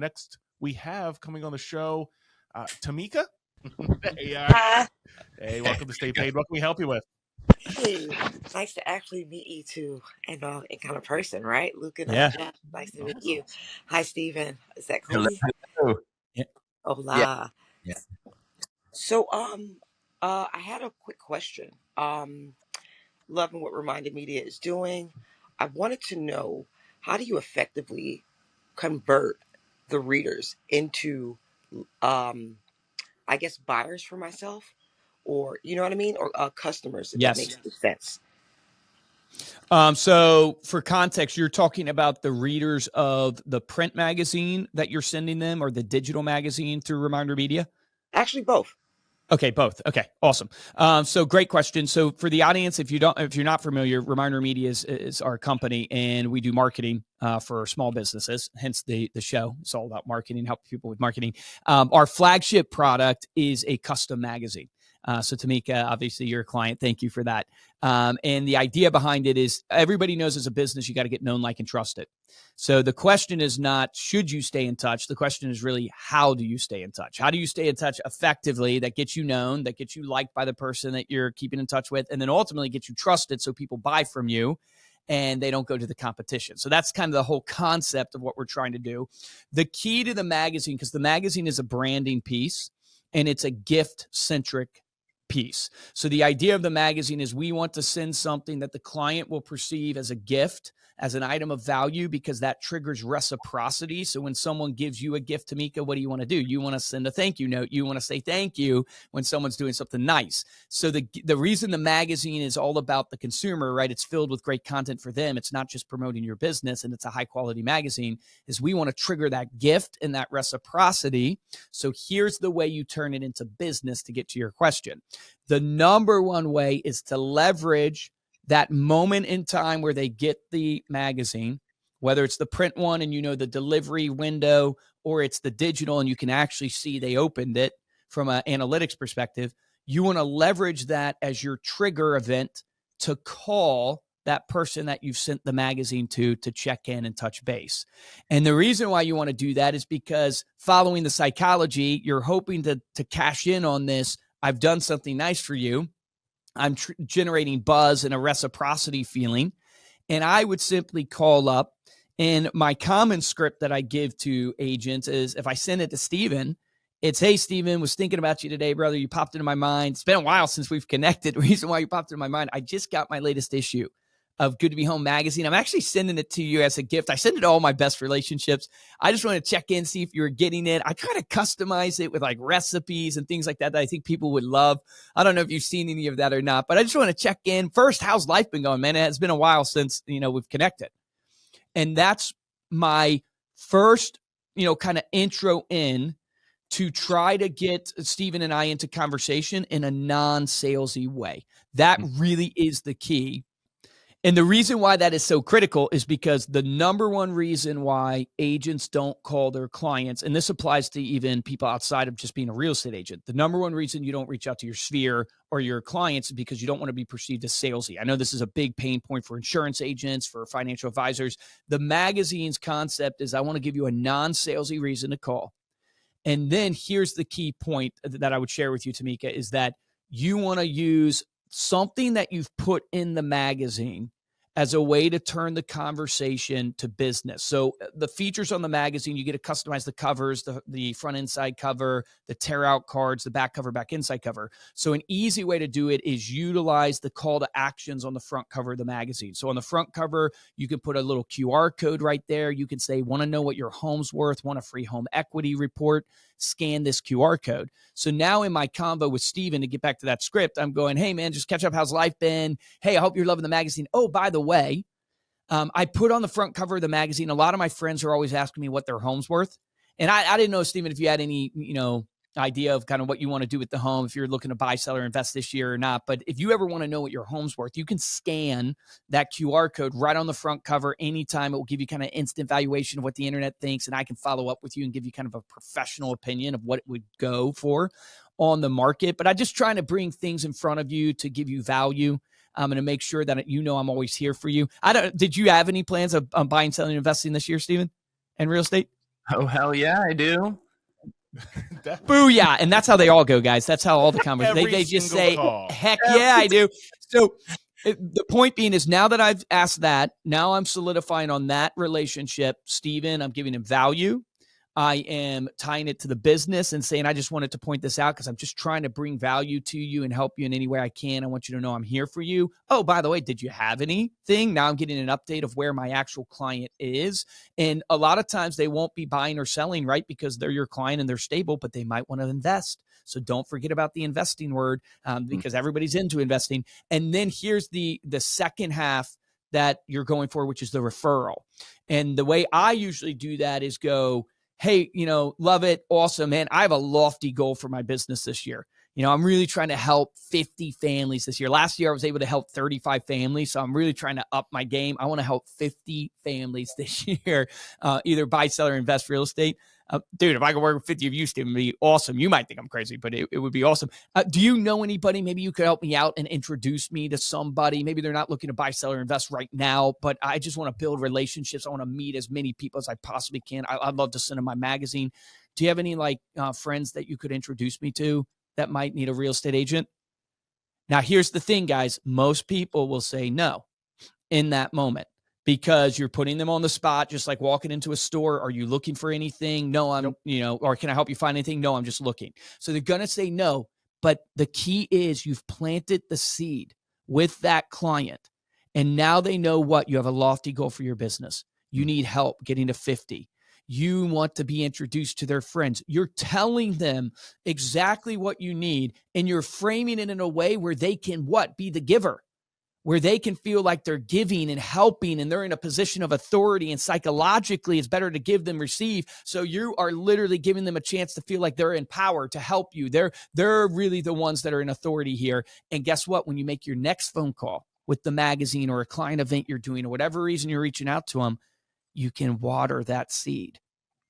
Next, we have coming on the show, Tamika. Hey, welcome to Stay Paid. What can we help you with? Hey, nice to actually meet you two and in kind of person, right? Luke and Yeah. Jeff, nice to meet you. Hi, Stephen. Is that Hello. Kobe? Hello. Yeah. Yeah. Hola. Yeah. So, I had a quick question. Loving what ReminderMedia is doing. I wanted to know, how do you effectively convert the readers into, um, I guess, buyers for myself, or you know what I mean, or customers, if that Yes. makes sense. So for context, you're talking about the readers of the print magazine that you're sending them, or the digital magazine through Reminder Media? Actually, both. Okay, both. Okay, awesome. So great question. So for the audience, if you're not familiar, Reminder Media is our company, and we do marketing for small businesses. Hence the show. It's all about marketing, helping people with marketing. Our flagship product is a custom magazine. So Tamika, obviously you're a client. Thank you for that. And the idea behind it is everybody knows as a business, you got to get known, like, and trusted. So the question is not, should you stay in touch? The question is really, how do you stay in touch? How do you stay in touch effectively that gets you known, that gets you liked by the person that you're keeping in touch with, and then ultimately gets you trusted so people buy from you and they don't go to the competition. So that's kind of the whole concept of what we're trying to do. The key to the magazine, because the magazine is a branding piece and it's a gift-centric piece. So the idea of the magazine is we want to send something that the client will perceive as a gift, as an item of value, because that triggers reciprocity. So when someone gives you a gift, Tamika, what do you want to do? You want to send a thank you note. You want to say thank you when someone's doing something nice. So the reason the magazine is all about the consumer, right? It's filled with great content for them. It's not just promoting your business, and it's a high quality magazine, is we want to trigger that gift and that reciprocity. So here's the way you turn it into business to get to your question. The number one way is to leverage that moment in time where they get the magazine, whether it's the print one and you know the delivery window, or it's the digital and you can actually see they opened it from an analytics perspective. You want to leverage that as your trigger event to call that person that you've sent the magazine to check in and touch base. And the reason why you want to do that is because, following the psychology, you're hoping to cash in on this. I've done something nice for you. I'm generating buzz and a reciprocity feeling. And I would simply call up, and my common script that I give to agents is, if I send it to Steven, it's, hey, Steven, was thinking about you today, brother. You popped into my mind. It's been a while since we've connected. The reason why you popped into my mind, I just got my latest issue of Good to Be Home magazine. I'm actually sending it to you as a gift. I send it to all my best relationships. I just want to check in, see if you're getting it. I try to customize it with like recipes and things like that I think people would love. I don't know if you've seen any of that or not, but I just want to check in. First, how's life been going, man? It's been a while since, we've connected. And that's my first, kind of intro in to try to get Steven and I into conversation in a non-salesy way. That really is the key. And the reason why that is so critical is because the number one reason why agents don't call their clients, and this applies to even people outside of just being a real estate agent, the number one reason you don't reach out to your sphere or your clients is because you don't want to be perceived as salesy. I know this is a big pain point for insurance agents, for financial advisors. The magazine's concept is, I want to give you a non-salesy reason to call. And then here's the key point that I would share with you, Tamika, is that you want to use something that you've put in the magazine as a way to turn the conversation to business. So the features on the magazine, you get to customize the covers, the front inside cover, the tear out cards, the back cover, back inside cover. So an easy way to do it is utilize the call to actions on the front cover of the magazine. So on the front cover, you can put a little QR code right there. You can say, want to know what your home's worth, want a free home equity report, scan this QR code. So now in my convo with Steven, to get back to that script, I'm going, hey man, just catch up. How's life been? Hey, I hope you're loving the magazine. Oh, by the way, I put on the front cover of the magazine. A lot of my friends are always asking me what their home's worth. And I didn't know, Steven, if you had any, idea of kind of what you want to do with the home, if you're looking to buy, sell, or invest this year or not. But if you ever want to know what your home's worth, you can scan that QR code right on the front cover anytime. It will give you kind of instant valuation of what the internet thinks. And I can follow up with you and give you kind of a professional opinion of what it would go for on the market. But I'm just trying to bring things in front of you to give you value. And to make sure that I'm always here for you. Did you have any plans of buying, selling, investing this year, Steven, and real estate? Oh, hell yeah, I do. Booyah. And that's how they all go, guys. That's how all the conversations, they just say, call. heck yeah, I do. So the point being is, now that I've asked that, now I'm solidifying on that relationship. Steven, I'm giving him value. I am tying it to the business and saying, I just wanted to point this out because I'm just trying to bring value to you and help you in any way I can. I want you to know I'm here for you. Oh, by the way, did you have anything? Now I'm getting an update of where my actual client is. And a lot of times they won't be buying or selling, right? Because they're your client and they're stable, but they might want to invest. So don't forget about the investing word, because everybody's into investing. And then here's the second half that you're going for, which is the referral. And the way I usually do that is go, hey, love it. Awesome, man. I have a lofty goal for my business this year. I'm really trying to help 50 families this year. Last year, I was able to help 35 families. So I'm really trying to up my game. I want to help 50 families this year, either buy, sell, or invest real estate. Dude, if I could work with 50 of you, Steve, it would be awesome. You might think I'm crazy, but it would be awesome. Do you know anybody? Maybe you could help me out and introduce me to somebody. Maybe they're not looking to buy, sell, or invest right now, but I just want to build relationships. I want to meet as many people as I possibly can. I'd love to send them my magazine. Do you have any friends that you could introduce me to that might need a real estate agent? Now, here's the thing, guys. Most people will say no in that moment, because you're putting them on the spot, just like walking into a store. Are you looking for anything? No, I'm, or can I help you find anything? No, I'm just looking. So they're going to say no. But the key is you've planted the seed with that client. And now they know what you have: a lofty goal for your business. You need help getting to 50. You want to be introduced to their friends. You're telling them exactly what you need, and you're framing it in a way where they can be the giver, where they can feel like they're giving and helping, and they're in a position of authority, and psychologically it's better to give than receive. So you are literally giving them a chance to feel like they're in power to help you. They're really the ones that are in authority here. And guess what? When you make your next phone call with the magazine or a client event you're doing, or whatever reason you're reaching out to them, you can water that seed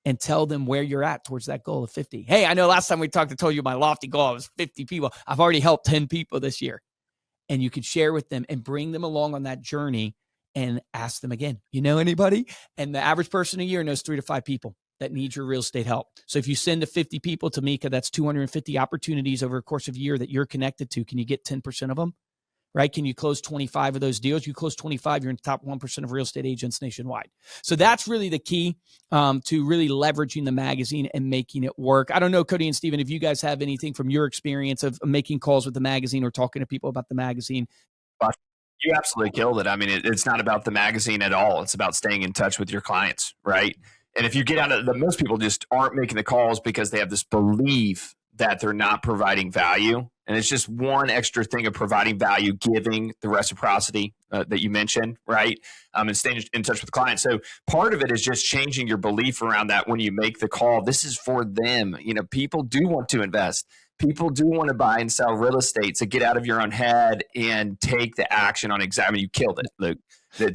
and tell them where you're at towards that goal of 50. Hey, I know last time we talked, I told you my lofty goal was 50 people. I've already helped 10 people this year. And you can share with them and bring them along on that journey and ask them again, you know anybody? And the average person a year knows 3 to 5 people that need your real estate help. So if you send to 50 people, Tamika, that's 250 opportunities over a course of a year that you're connected to. Can you get 10% of them? Right? Can you close 25 of those deals? You close 25, you're in the top 1% of real estate agents nationwide. So that's really the key to really leveraging the magazine and making it work. I don't know, Cody and Steven, if you guys have anything from your experience of making calls with the magazine or talking to people about the magazine. You absolutely killed it. I mean, it's not about the magazine at all. It's about staying in touch with your clients, right? And if you get out of most people just aren't making the calls because they have this belief that they're not providing value. And it's just one extra thing of providing value, giving the reciprocity that you mentioned, right? And staying in touch with clients. So part of it is just changing your belief around that when you make the call. This is for them. People do want to invest. People do want to buy and sell real estate. So get out of your own head and take the action on exactly. You killed it, Luke.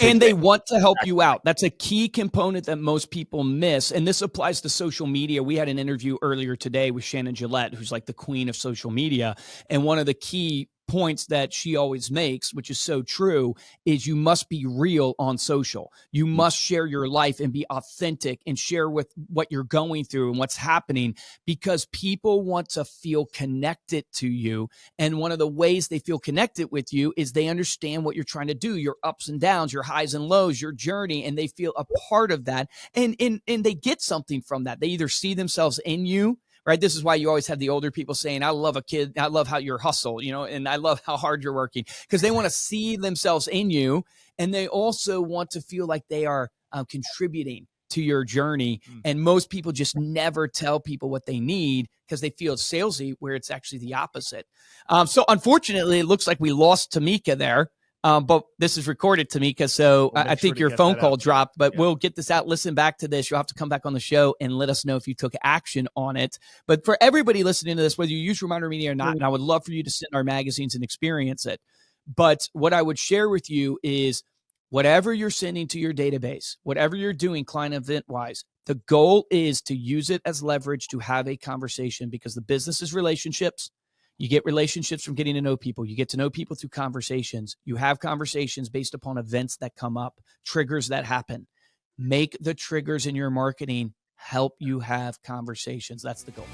And they want to help you out. That's a key component that most people miss. And this applies to social media. We had an interview earlier today with Shannon Gillette, who's like the queen of social media. And one of the key points that she always makes, which is so true, is you must be real on social. You must share your life and be authentic and share with what you're going through and what's happening, because people want to feel connected to you. And one of the ways they feel connected with you is they understand what you're trying to do, your ups and downs, your highs and lows, your journey, and they feel a part of that. And they get something from that. They either see themselves in you, right? This is why you always have the older people saying, I love a kid. I love how you hustle, and I love how hard you're working, because they want to see themselves in you. And they also want to feel like they are contributing to your journey. And most people just never tell people what they need because they feel it's salesy, where it's actually the opposite. So unfortunately, it looks like we lost Tamika there. But this is recorded, Tamika, so I think your phone call dropped, but we'll get this out. Listen back to this. You'll have to come back on the show and let us know if you took action on it. But for everybody listening to this, whether you use ReminderMedia or not, and I would love for you to sit in our magazines and experience it. But what I would share with you is whatever you're sending to your database, whatever you're doing client event wise, the goal is to use it as leverage to have a conversation, because the business is relationships. You get relationships from getting to know people. You get to know people through conversations. You have conversations based upon events that come up, triggers that happen. Make the triggers in your marketing help you have conversations. That's the goal.